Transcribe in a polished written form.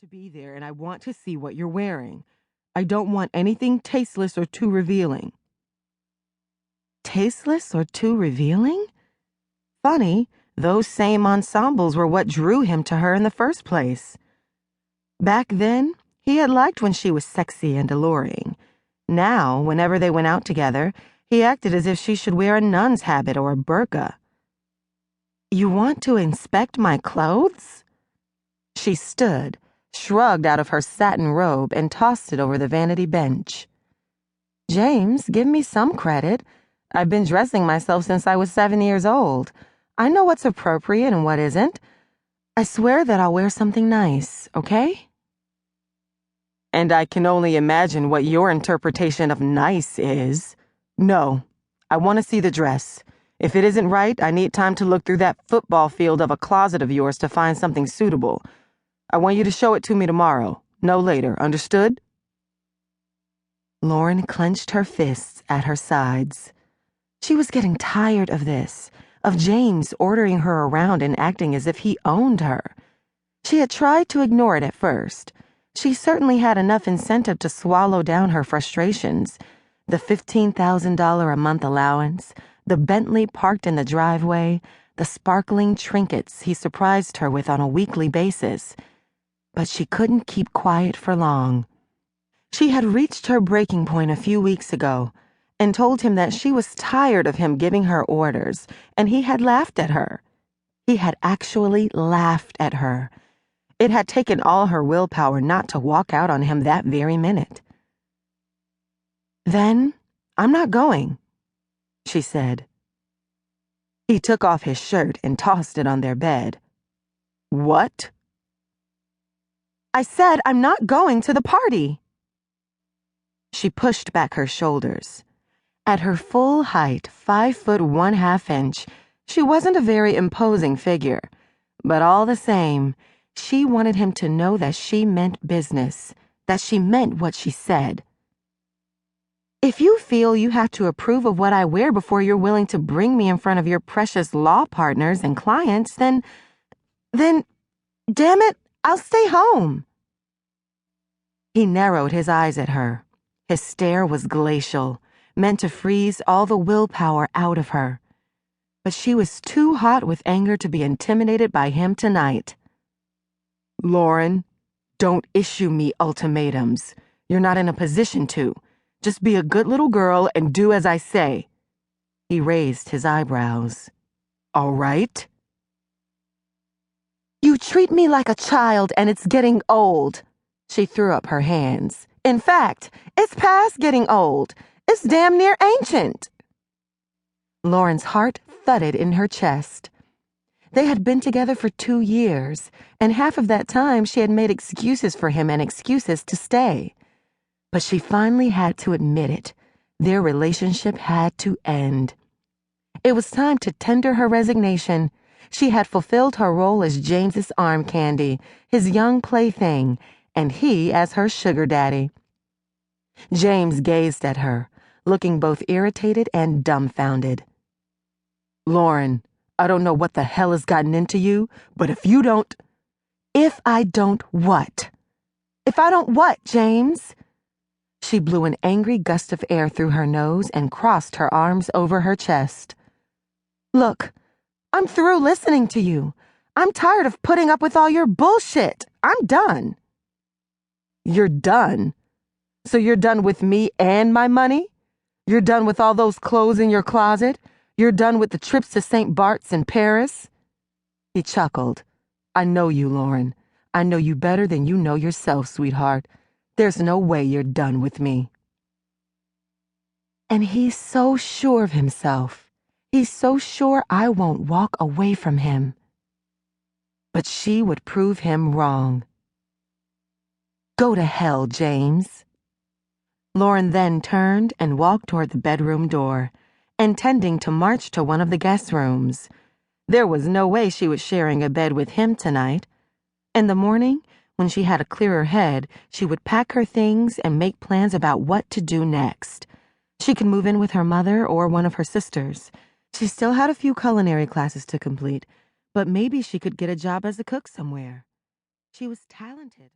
to be there, and I want to see what you're wearing. I don't want anything tasteless or too revealing." Tasteless or too revealing? Funny, those same ensembles were what drew him to her in the first place. Back then, he had liked when she was sexy and alluring. Now, whenever they went out together, he acted as if she should wear a nun's habit or a burqa. "You want to inspect my clothes?" She stood, shrugged out of her satin robe, and tossed it over the vanity bench. "James, give me some credit. I've been dressing myself since I was 7 years old. I know what's appropriate and what isn't. I swear that I'll wear something nice, okay?" "And I can only imagine what your interpretation of nice is. No, I want to see the dress. If it isn't right, I need time to look through that football field of a closet of yours to find something suitable. I want you to show it to me tomorrow, no later, understood?" Lauren clenched her fists at her sides. She was getting tired of this, of James ordering her around and acting as if he owned her. She had tried to ignore it at first. She certainly had enough incentive to swallow down her frustrations. The $15,000 a month allowance, the Bentley parked in the driveway, the sparkling trinkets he surprised her with on a weekly basis. But she couldn't keep quiet for long. She had reached her breaking point a few weeks ago and told him that she was tired of him giving her orders, and he had laughed at her. He had actually laughed at her. It had taken all her willpower not to walk out on him that very minute. "Then, I'm not going," she said. He took off his shirt and tossed it on their bed. "What?" "I said I'm not going to the party." She pushed back her shoulders. At her full height, 5'1/2", she wasn't a very imposing figure, but all the same, she wanted him to know that she meant business, that she meant what she said. "If you feel you have to approve of what I wear before you're willing to bring me in front of your precious law partners and clients, then, damn it, I'll stay home." He narrowed his eyes at her. His stare was glacial, meant to freeze all the willpower out of her. But she was too hot with anger to be intimidated by him tonight. "Lauren, don't issue me ultimatums. You're not in a position to. Just be a good little girl and do as I say." He raised his eyebrows. "All right?" "You treat me like a child, and it's getting old." She threw up her hands. "In fact, it's past getting old. It's damn near ancient." Lauren's heart thudded in her chest. They had been together for 2 years, and half of that time she had made excuses for him and excuses to stay. But she finally had to admit it. Their relationship had to end. It was time to tender her resignation. She had fulfilled her role as James's arm candy, his young plaything, and he as her sugar daddy. James gazed at her, looking both irritated and dumbfounded. "Lauren, I don't know what the hell has gotten into you, but if you don't..." "If I don't what? If I don't what, James?" She blew an angry gust of air through her nose and crossed her arms over her chest. "Look, I'm through listening to you. I'm tired of putting up with all your bullshit. I'm done." "You're done? So you're done with me and my money? You're done with all those clothes in your closet? You're done with the trips to St. Bart's in Paris?" He chuckled. "I know you, Lauren. I know you better than you know yourself, sweetheart. There's no way you're done with me." And he's so sure of himself. He's so sure I won't walk away from him. But she would prove him wrong. "Go to hell, James." Lauren then turned and walked toward the bedroom door, intending to march to one of the guest rooms. There was no way she was sharing a bed with him tonight. In the morning, when she had a clearer head, she would pack her things and make plans about what to do next. She could move in with her mother or one of her sisters. She still had a few culinary classes to complete, but maybe she could get a job as a cook somewhere. She was talented.